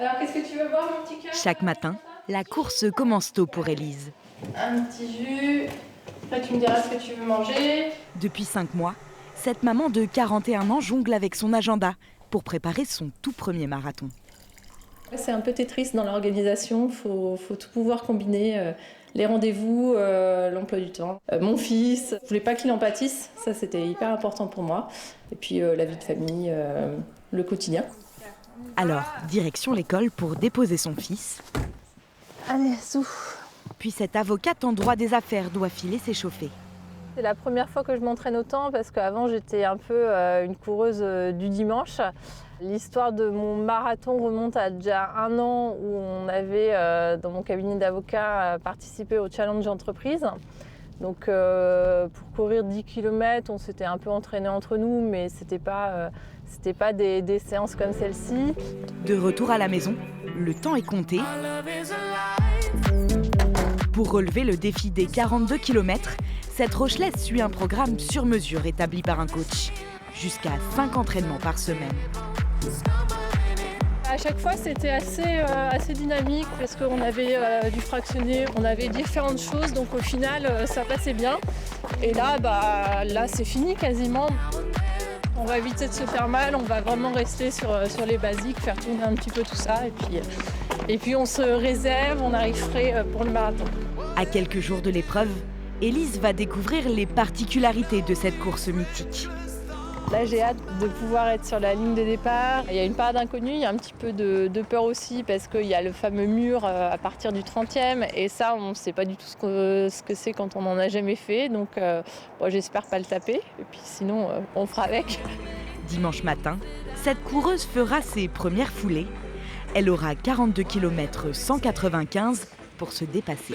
Alors, qu'est-ce que tu veux boire, mon petit cœur? Chaque matin, la course commence tôt pour Élise. Un petit jus. Après, tu me diras ce que tu veux manger. Depuis 5 mois, cette maman de 41 ans jongle avec son agenda pour préparer son tout premier marathon. C'est un peu Tetris dans l'organisation. Faut tout pouvoir combiner. Les rendez-vous, l'emploi du temps. Mon fils, je voulais pas qu'il en pâtisse. Ça, c'était hyper important pour moi. Et puis, la vie de famille, le quotidien. Alors, direction l'école pour déposer son fils. Allez, souffle. Puis cette avocate en droit des affaires doit filer s'échauffer. C'est la première fois que je m'entraîne autant parce qu'avant j'étais un peu une coureuse du dimanche. L'histoire de mon marathon remonte à déjà 1 an où on avait dans mon cabinet d'avocat participé au challenge entreprise. Donc pour courir 10 km, on s'était un peu entraîné entre nous, mais c'était pas des séances comme celle-ci. De retour à la maison, le temps est compté pour relever le défi des 42 km. Cette Rochelaise suit un programme sur mesure établi par un coach. Jusqu'à 5 entraînements par semaine. À chaque fois, c'était assez dynamique parce qu'on avait du fractionné, on avait différentes choses, donc au final, ça passait bien. Et là, là c'est fini quasiment. On va éviter de se faire mal, on va vraiment rester sur les basiques, faire tourner un petit peu tout ça. Et puis on se réserve, on arrive frais pour le marathon. À quelques jours de l'épreuve, Élise va découvrir les particularités de cette course mythique. Là, j'ai hâte de pouvoir être sur la ligne de départ. Il y a une part d'inconnu, il y a un petit peu de peur aussi parce qu'il y a le fameux mur à partir du 30e. Et ça, on ne sait pas du tout ce que c'est quand on n'en a jamais fait. Donc, j'espère pas le taper. Et puis sinon, on fera avec. Dimanche matin, cette coureuse fera ses premières foulées. Elle aura 42 km 195 pour se dépasser.